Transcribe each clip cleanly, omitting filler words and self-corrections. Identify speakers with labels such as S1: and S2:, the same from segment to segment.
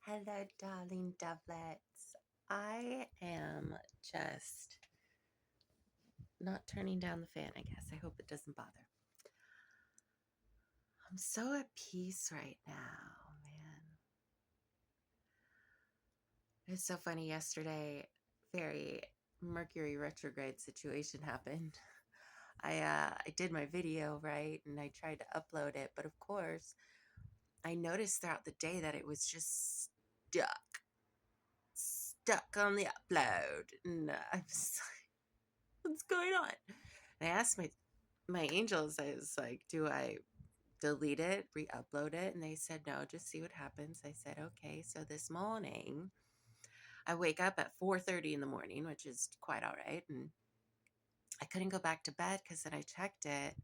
S1: Hello, darling dovelets. I am just not turning down the fan, I guess. I hope it doesn't bother. I'm so at peace right now, man. It's so funny. Yesterday, very Mercury retrograde situation happened. I did my video, right, and I tried to upload it, but of course, I noticed throughout the day that it was just stuck on the upload, and I was what's going on? And I asked my angels, I was like, do I delete it, re-upload it? And they said, no, just see what happens. I said, okay. So this morning, I wake up at 4:30 in the morning, which is quite all right. And I couldn't go back to bed because then I checked it.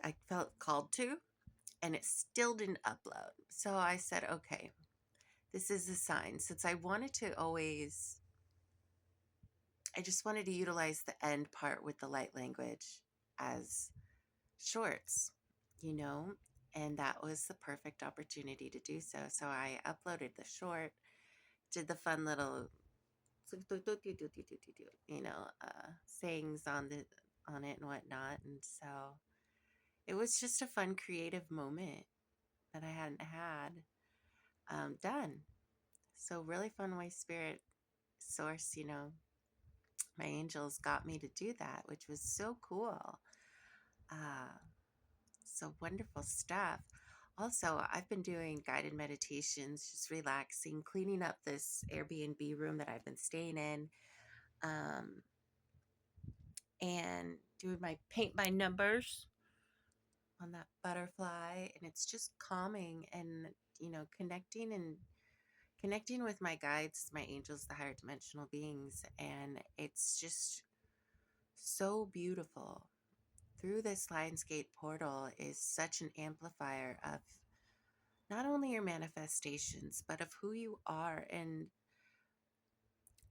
S1: I felt called to, and it still didn't upload. So I said, okay, this is a sign. Since I just wanted to utilize the end part with the light language as shorts, you know, and that was the perfect opportunity to do so. So I uploaded the short, did the fun little, you know, sayings on it and whatnot, and so it was just a fun, creative moment that I hadn't had done. So really fun. My spirit source, my angels got me to do that, which was so cool. Uh, So wonderful stuff. Also, I've been doing guided meditations, just relaxing, cleaning up this Airbnb room that I've been staying in, um, and doing my paint by numbers on that butterfly. And it's just calming and, connecting with my guides, my angels, the higher dimensional beings. And it's just so beautiful. Through this Lionsgate portal is such an amplifier of not only your manifestations, but of who you are and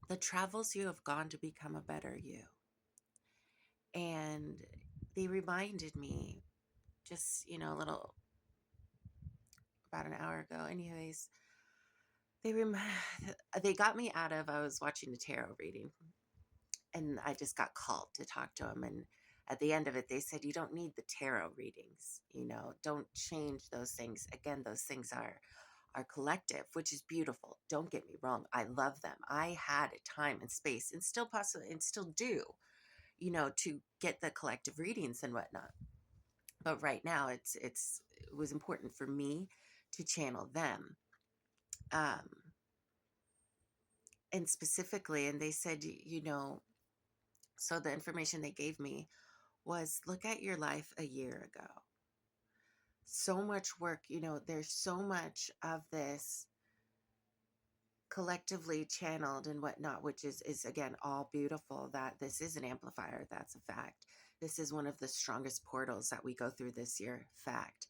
S1: the travels you have gone to become a better you. And they reminded me just, a little about an hour ago. Anyways, they rem- they got me out of, I was watching the tarot reading and I just got called to talk to them. And at the end of it, they said, you don't need the tarot readings, don't change those things. Again, those things are collective, which is beautiful. Don't get me wrong. I love them. I had a time and space and still possibly and still do, to get the collective readings and whatnot. But right now it was important for me to channel them. Um, and specifically, and they said, so the information they gave me was look at your life a year ago. So much work, there's so much of this collectively channeled and whatnot, which is again all beautiful. That this is an amplifier, that's a fact. This is one of the strongest portals that we go through this year, fact.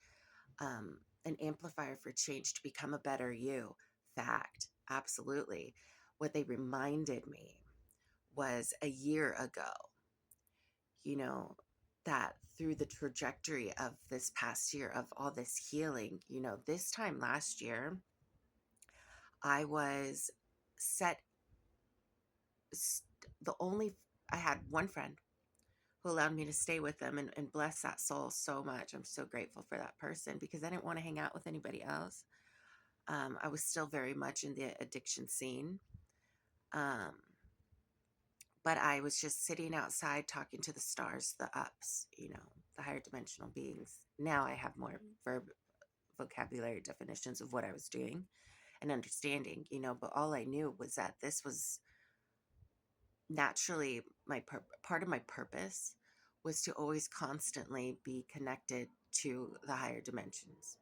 S1: An amplifier for change to become a better you, fact. Absolutely. What they reminded me was a year ago, you know that through the trajectory of this past year of all this healing, this time last year I was set the only I had one friend who allowed me to stay with them, and bless that soul so much. I'm so grateful for that person because I didn't want to hang out with anybody else. I was still very much in the addiction scene. Um, but I was just sitting outside talking to the stars, the ups, the higher dimensional beings. Now I have more vocabulary definitions of what I was doing and understanding, but all I knew was that this was naturally part of my purpose was to always constantly be connected to the higher dimensions.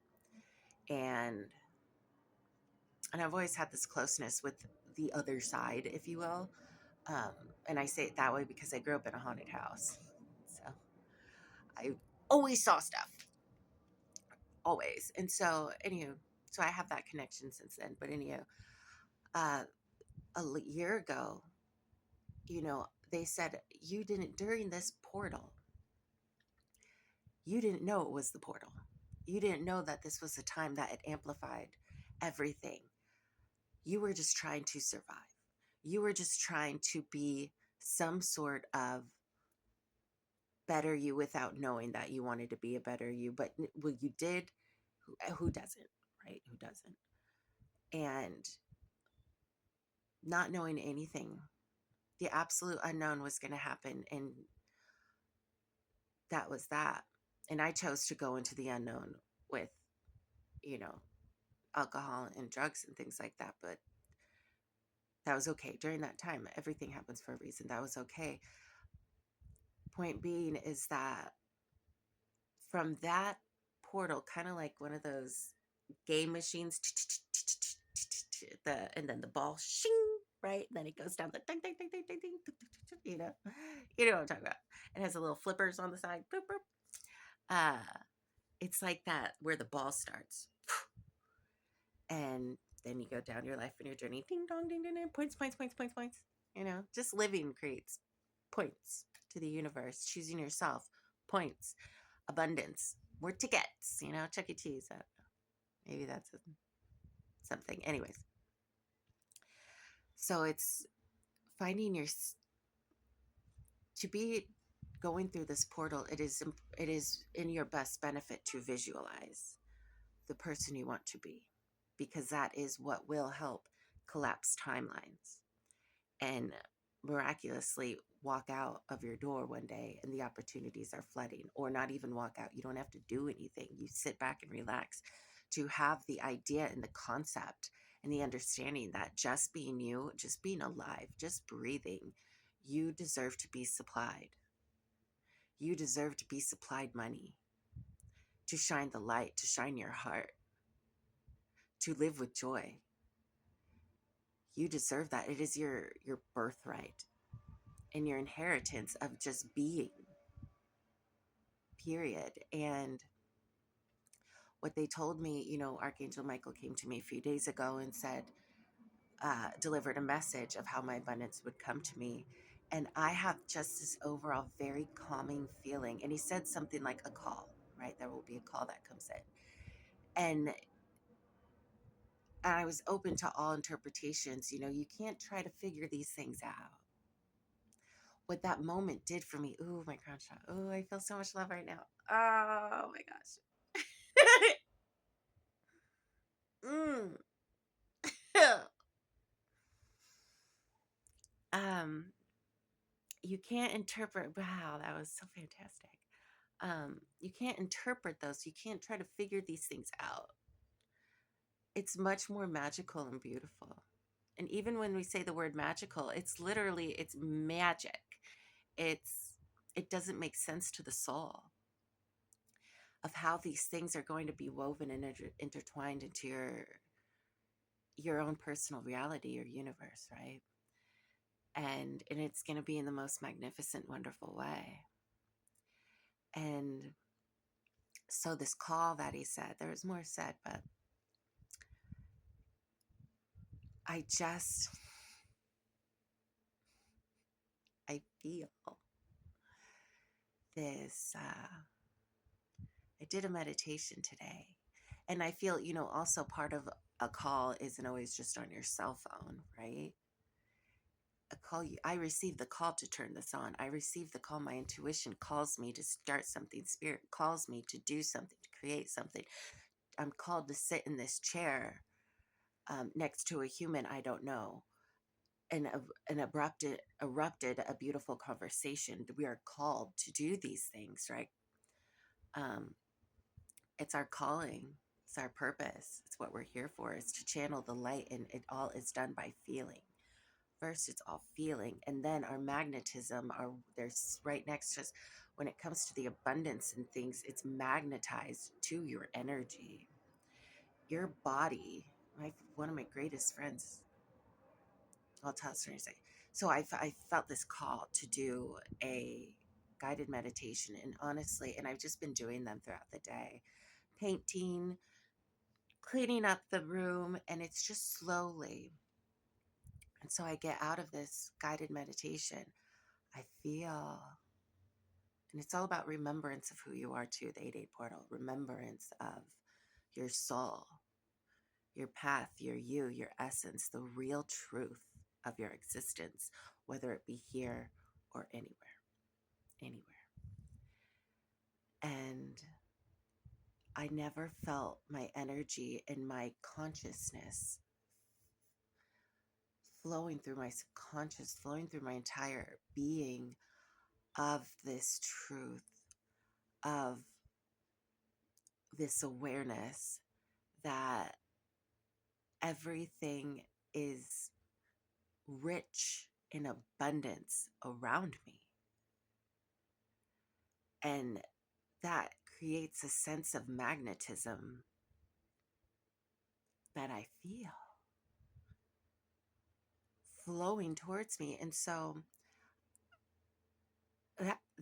S1: And I've always had this closeness with the other side, if you will. um, and I say it that way because I grew up in a haunted house, so I always saw stuff, always. And so anywho, so I have that connection since then. But anywho, uh, year ago, they said you didn't, during this portal, you didn't know it was the portal. You didn't know that this was a time that it amplified everything. You were just trying to survive. You were just trying to be some sort of better you without knowing that you wanted to be a better you. But well, you did. Who doesn't, right? Who doesn't? And not knowing anything, the absolute unknown was going to happen. And that was that. And I chose to go into the unknown with, you know, alcohol and drugs and things like that. But that was okay. During that time, everything happens for a reason. That was okay. Point being is that from that portal, kind of like one of those game machines, and then the ball, shing, right? And then it goes down the ding, ding, ding, ding, ding, ding, you know, you know what I'm talking about. It has the little flippers on the side. Boop, boop. It's like that where the ball starts. And then you go down your life and your journey. Ding dong, ding ding ding. Points, points, points, points, points. You know, just living creates points to the universe. Choosing yourself, points, abundance, more tickets. You know, Chuck E. Cheese. Maybe that's something. Anyways, so it's finding your to be going through this portal. It is in your best benefit to visualize the person you want to be, because that is what will help collapse timelines and miraculously walk out of your door one day and the opportunities are flooding, or not even walk out. You don't have to do anything. You sit back and relax to have the idea and the concept and the understanding that just being you, just being alive, just breathing, you deserve to be supplied. You deserve to be supplied money, to shine the light, to shine your heart, to live with joy. You deserve that. It is your birthright and your inheritance of just being, period. And what they told me, you know, Archangel Michael came to me a few days ago and said, delivered a message of how my abundance would come to me. And I have just this overall very calming feeling. And he said something like a call, right? There will be a call that comes in. And I was open to all interpretations. You know, you can't try to figure these things out. What that moment did for me, ooh, my crown shot. Ooh, I feel so much love right now. Oh my gosh. mm. um, you can't interpret. Wow, that was so fantastic. You can't interpret those. You can't try to figure these things out. It's much more magical and beautiful. And even when we say the word magical, it's literally, it's magic. It's, it doesn't make sense to the soul of how these things are going to be woven and intertwined into your own personal reality, your universe, right? And it's going to be in the most magnificent, wonderful way. And so this call that he said, there was more said, but I just, I feel this, I did a meditation today, and I feel, you know, also part of a call isn't always just on your cell phone, right? A call, I received the call to turn this on. I received the call. My intuition calls me to start something. Spirit calls me to do something, to create something. I'm called to sit in this chair next to a human I don't know, and erupted a beautiful conversation. We are called to do these things, right? Um, it's our calling. It's our purpose. It's what we're here for, is to channel the light, and it all is done by feeling. First, it's all feeling, and then our magnetism, there's right next to us. When it comes to the abundance and things, it's magnetized to your energy, your body. One of my greatest friends, I'll tell a story. So I felt this call to do a guided meditation, and honestly, and I've just been doing them throughout the day, painting, cleaning up the room, and it's just slowly. And so I get out of this guided meditation, I feel, and it's all about remembrance of who you are too, the 8-8 portal, remembrance of your soul, your path, your essence, the real truth of your existence, whether it be here or anywhere, anywhere. And I never felt my energy and my consciousness flowing through my subconscious, flowing through my entire being of this truth, of this awareness that everything is rich in abundance around me. And that creates a sense of magnetism that I feel flowing towards me. And so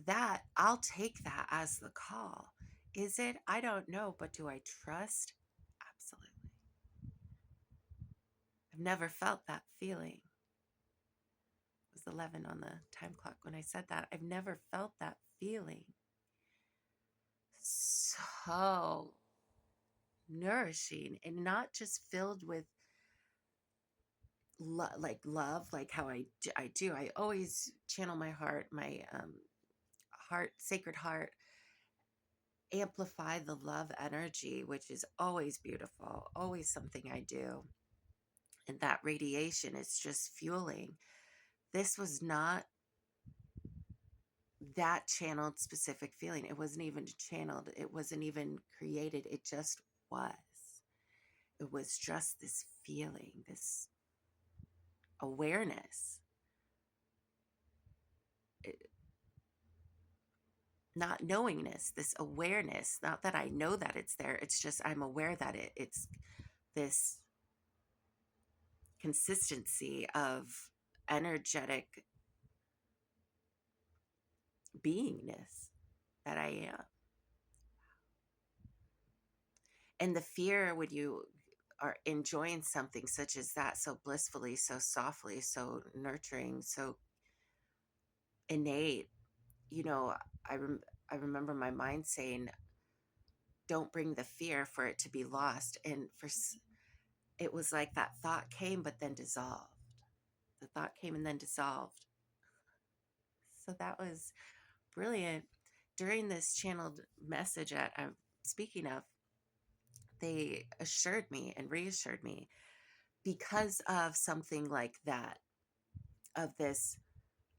S1: that I'll take that as the call. Is it? I don't know, but do I trust? Absolutely. I've never felt that feeling. It was 11 on the time clock when I said that. I've never felt that feeling. So nourishing and not just filled with like love, like how I do. I always channel my heart, my heart, sacred heart, amplify the love energy, which is always beautiful, always something I do. And that radiation is just fueling. This was not that channeled specific feeling. It wasn't even channeled. It wasn't even created. It just was. It was just this feeling, this awareness. Not knowingness, this awareness, not that I know that it's there. It's just I'm aware that it's this consistency of energetic beingness that I am. And the fear when you are enjoying something such as that so blissfully, so softly, so nurturing, so innate, you know, I rem- I remember my mind saying, "Don't bring the fear for it to be lost." And it was like that thought came, but then dissolved. The thought came and then dissolved. So that was brilliant. During this channeled message that I'm speaking of, they assured me and reassured me because of something like that, of this,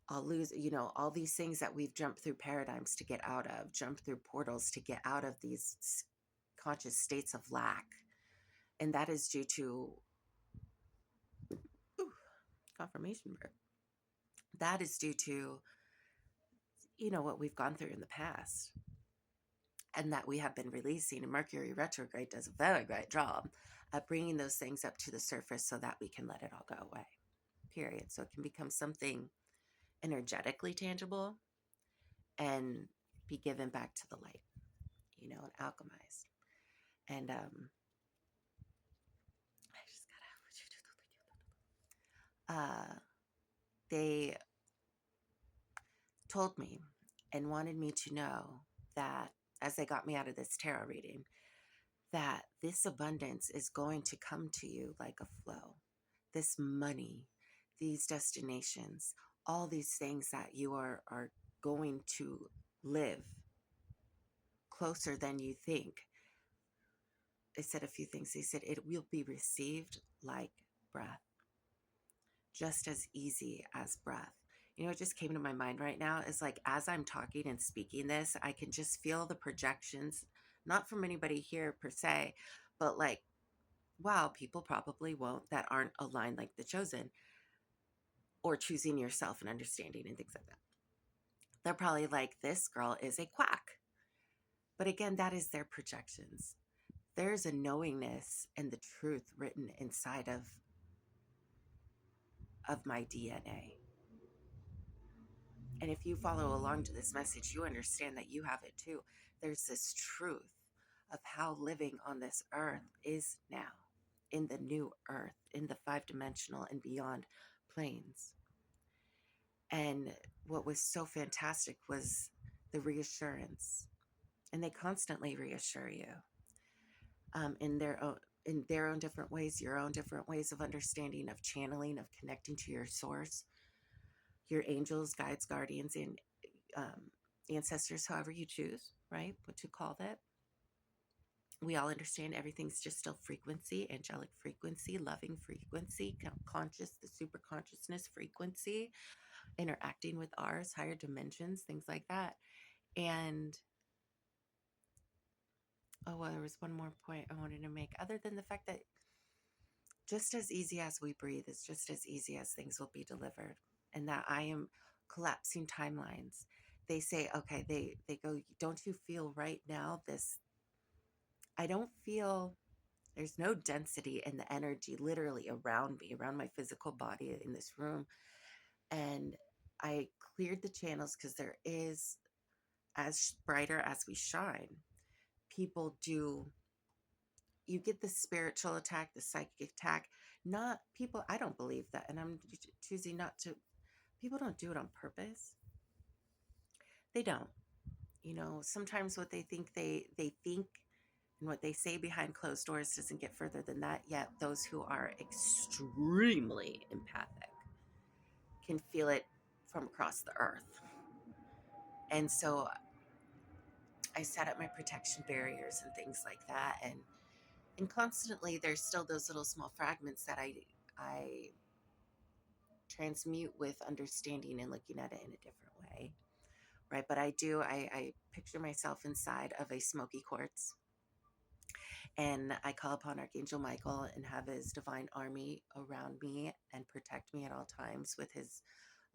S1: I'll lose, all these things that we've jumped through paradigms to get out of, jumped through portals to get out of these conscious states of lack. And that is due to confirmation work. That is due to, what we've gone through in the past and that we have been releasing. And Mercury retrograde does a very great job at bringing those things up to the surface so that we can let it all go away, period. So it can become something energetically tangible and be given back to the light, and alchemized. And I just gotta, they told me and wanted me to know that as they got me out of this tarot reading, that this abundance is going to come to you like a flow. This money, these destinations, all these things that you are going to live closer than you think. They said a few things. They said it will be received like breath, just as easy as breath. It just came to my mind right now is like, as I'm talking and speaking this, I can just feel the projections, not from anybody here per se, but like, wow, people probably won't, that aren't aligned like the chosen or choosing yourself and understanding and things like that. They're probably like, this girl is a quack. But again, that is their projections. There's a knowingness and the truth written inside of my DNA. And if you follow along to this message, you understand that you have it too. There's this truth of how living on this earth is now, in the new earth, in the 5-dimensional and beyond planes. And what was so fantastic was the reassurance. And they constantly reassure you in their own, in their own different ways, your own different ways of understanding, of channeling, of connecting to your source, your angels, guides, guardians, and um, ancestors, however you choose, right? What to call that. We all understand everything's just still frequency, angelic frequency, loving frequency, conscious, the super consciousness frequency, interacting with ours, higher dimensions, things like that. And oh, well, there was one more point I wanted to make, other than the fact that just as easy as we breathe is just as easy as things will be delivered. And that I am collapsing timelines. They say, okay, they go, don't you feel right now this? I don't feel, there's no density in the energy literally around me, around my physical body in this room. And I cleared the channels because there is, as brighter as we shine, people do, you get the spiritual attack, the psychic attack. Not people, I don't believe that. And I'm choosing not to, people don't do it on purpose. They don't. You know, sometimes what they think they think and what they say behind closed doors doesn't get further than that. Yet those who are extremely empathic can feel it from across the earth. And so I set up my protection barriers and things like that. And constantly there's still those little small fragments that I transmute with understanding and looking at it in a different way. Right. But I picture myself inside of a smoky quartz, and I call upon Archangel Michael and have his divine army around me and protect me at all times with his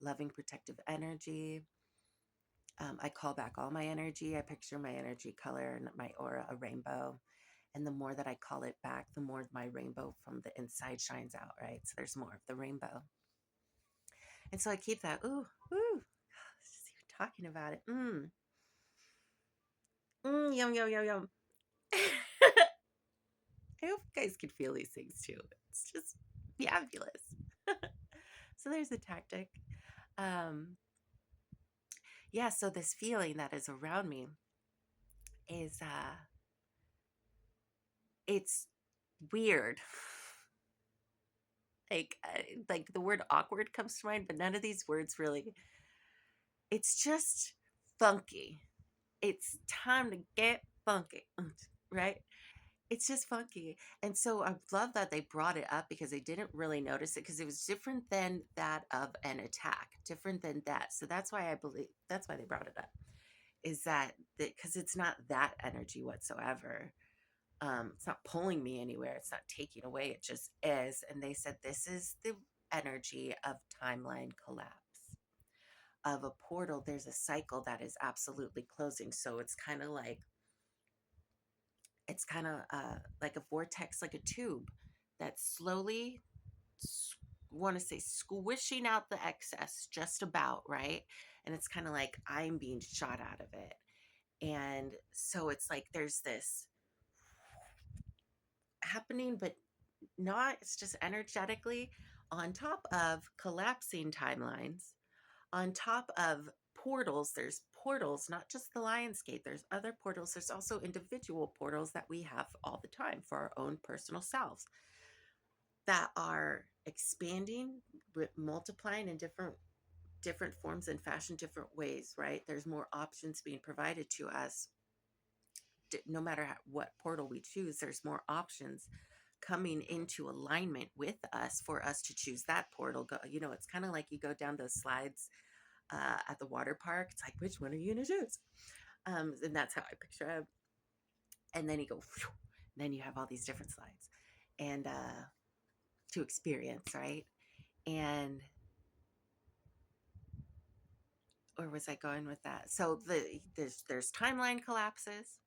S1: loving protective energy. I call back all my energy. I picture my energy color and my aura a rainbow. And the more that I call it back, the more my rainbow from the inside shines out, right? So there's more of the rainbow. And so I keep that. Ooh, ooh. Just even talking about it. Yum, yum, yum, yum. I hope you guys can feel these things too. It's just fabulous. So there's a tactic. Um, yeah, so this feeling that is around me is it's weird. Like the word awkward comes to mind, but none of these words really. It's just funky. It's time to get funky, right? It's just funky. And so I love that they brought it up because they didn't really notice it because it was different than that of an attack, different than that. So that's why I believe that's why they brought it up. Is that because it's not that energy whatsoever. It's not pulling me anywhere. It's not taking away. It just is. And they said this is the energy of timeline collapse, of a portal. There's a cycle that is absolutely closing. So it's kind of like a vortex, like a tube that's slowly, want to say, squishing out the excess just about, right? And it's kind of like I'm being shot out of it. And so it's like there's this happening, but not, it's just energetically on top of collapsing timelines, on top of portals. There's portals, not just the Lionsgate, there's other portals. There's also individual portals that we have all the time for our own personal selves that are expanding, multiplying in different forms and fashion, different ways, right? There's more options being provided to us. No matter what portal we choose, there's more options coming into alignment with us for us to choose that portal. Go, you know, it's kind of like you go down those slides at the water park. It's like, which one are you going to choose? And that's how I picture it. And then you go, whew, and then you have all these different slides and to experience, right? And where was I going with that? So there's timeline collapses.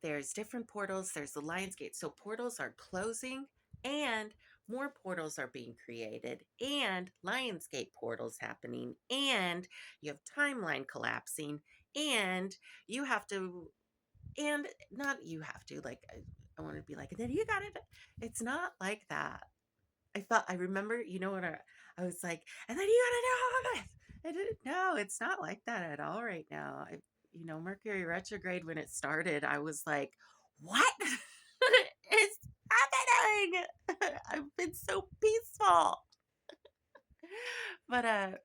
S1: There's different portals. There's the Lionsgate. So portals are closing and more portals are being created and Lionsgate portals happening and you have timeline collapsing and you have to, and not you have to, like, I want to be like, and then you got it. It's not like that. I remember, you know, when I was like, and then you got to do all of this. I didn't, no, it's not like that at all right now. You know, Mercury retrograde, when it started, I was like, what? It's amazing. I've been so peaceful. But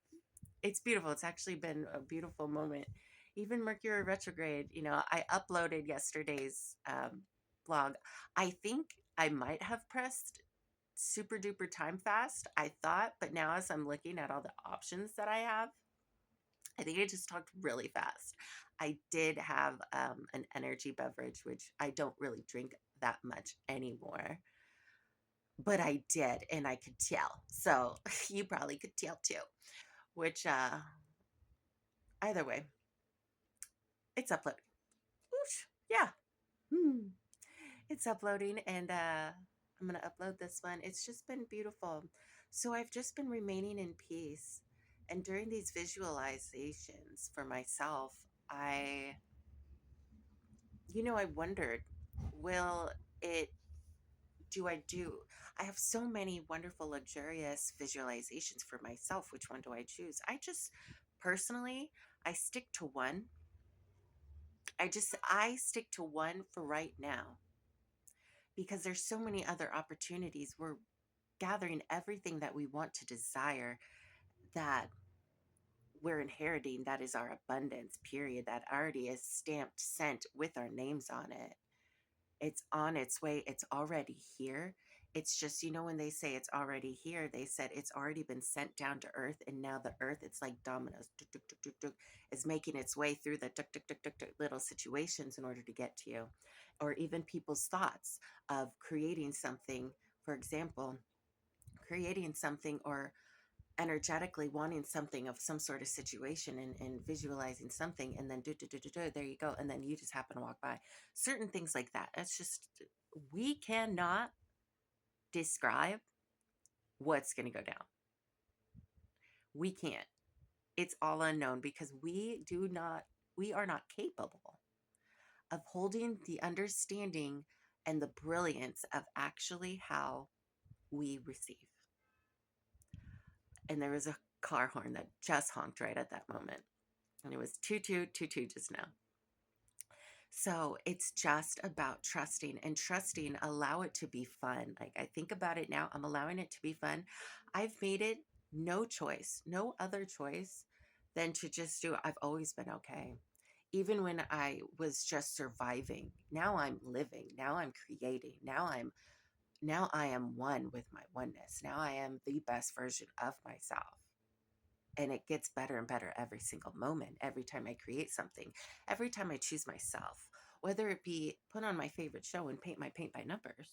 S1: it's beautiful. It's actually been a beautiful moment. Even Mercury retrograde, I uploaded yesterday's blog. I think I might have pressed super duper time fast, I thought, but now as I'm looking at all the options that I have, I think I just talked really fast. I did have an energy beverage, which I don't really drink that much anymore, but I did, and I could tell. So you probably could tell too, which either way, it's uploading. Whoosh. Yeah. Hmm. It's uploading, and I'm going to upload this one. It's just been beautiful. So I've just been remaining in peace. And during these visualizations for myself, I, I wondered, will it, I have so many wonderful, luxurious visualizations for myself. Which one do I choose? Personally, I stick to one. I stick to one for right now because there's so many other opportunities. We're gathering everything that we want to desire, that we're inheriting, that is our abundance, period, that already is stamped, sent with our names on it. It's on its way. It's already here. It's just, when they say it's already here, they said it's already been sent down to earth. And now the earth, it's like dominoes, tuk, tuk, tuk, tuk, tuk, is making its way through the tuk, tuk, tuk, tuk, tuk, little situations in order to get to you. Or even people's thoughts of creating something, for example, creating something, or energetically wanting something of some sort of situation, and visualizing something, and then there you go, and then you just happen to walk by. Certain things like that, it's just, we cannot describe what's going to go down. We can't. It's all unknown because we are not capable of holding the understanding and the brilliance of actually how we receive. And there was a car horn that just honked right at that moment. And it was toot, toot, toot, toot just now. So it's just about trusting, and trusting, allow it to be fun. Like, I think about it now, I'm allowing it to be fun. I've made it no other choice than to just do it. I've always been okay. Even when I was just surviving, now I'm living, now I'm creating, now I am one with my oneness. Now I am the best version of myself. And it gets better and better every single moment, every time I create something, every time I choose myself, whether it be put on my favorite show and paint my paint by numbers.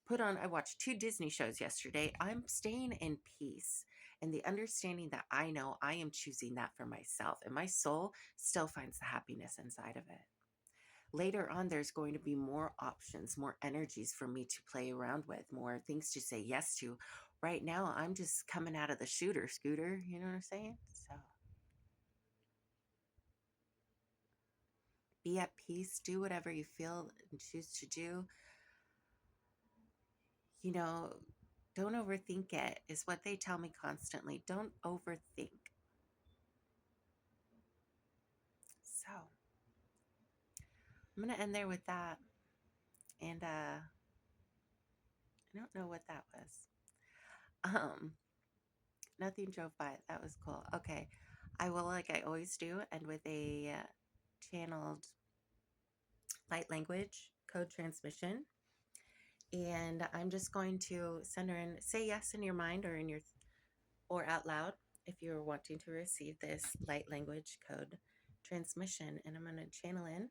S1: I watched 2 Disney shows yesterday. I'm staying in peace and the understanding that I know I am choosing that for myself, and my soul still finds the happiness inside of it. Later on, there's going to be more options, more energies for me to play around with, more things to say yes to. Right now, I'm just coming out of the scooter, you know what I'm saying? So be at peace, do whatever you feel and choose to do. You know, don't overthink it, is what they tell me constantly. Don't overthink. So I'm going to end there with that. And I don't know what that was. Nothing drove by. That was cool. Okay. I will, like I always do, end with a channeled light language code transmission. And I'm just going to say yes in your mind, or out loud if you're wanting to receive this light language code transmission. And I'm going to channel in.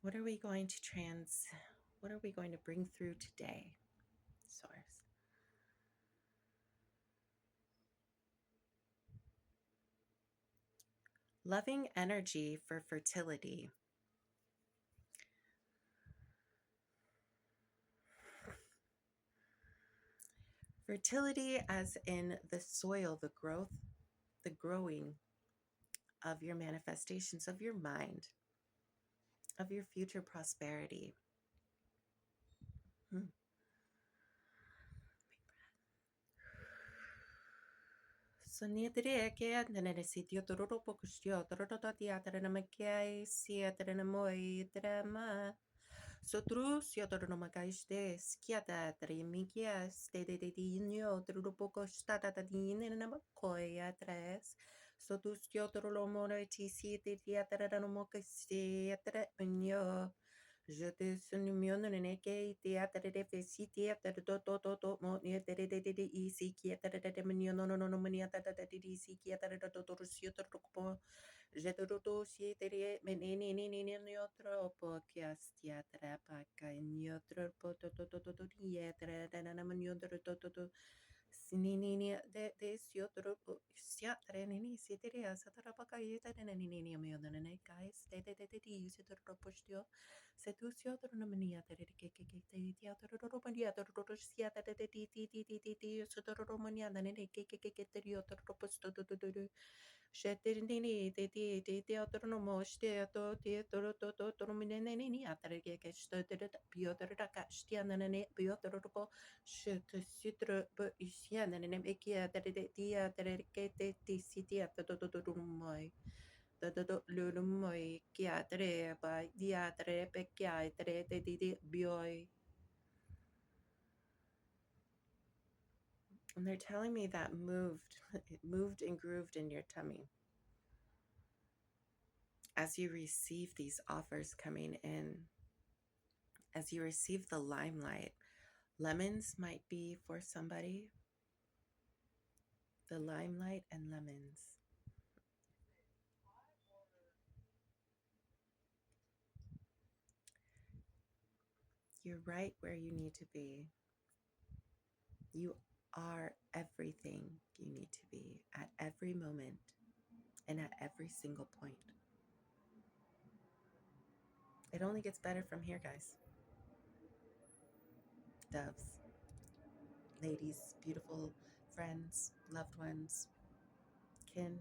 S1: What are we going to bring through today, Source? Loving energy for fertility. Fertility as in the soil, the growth, the growing of your manifestations, of your mind, of your future prosperity. Sotrus yodornomagaiste skiata tremikia stede de dinio trupoco stata da dinama coia tres. Sotus yodoromore tisi de diatranomoca steatra unio. Je te sunimion neke teatre de fesiti at to mo near de easy kiata de minio no maniata de disi kiata de torusio torpo. Jeturutu sitere menini ni otro podcast teatra paca in otro potototo yetra dana maniotro toto sinini de siotro siatre nini sitere asatra paca yeta nini miodane guys de use it propostio se tu siotro no mania de che teatro romania de siata de ti sotro romania nene che teatro proposto Shetini, the autonomo, Steato, the autonomini, Atareke, Piotr Castian, and Piotr, Shet, Citra, Isian, and Ekia, the dia, the city at the Totorumoi. The Lulumoi, Kiatre, by Diatre, Pekia, the Bioi. And they're telling me that it moved and grooved in your tummy. As you receive these offers coming in, as you receive the limelight, lemons might be for somebody. The limelight and lemons. You're right where you need to be. You are everything you need to be at every moment and at every single point. It only gets better from here, guys. Doves, ladies, beautiful friends, loved ones, kin.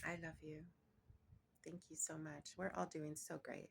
S1: I love you. Thank you so much. We're all doing so great.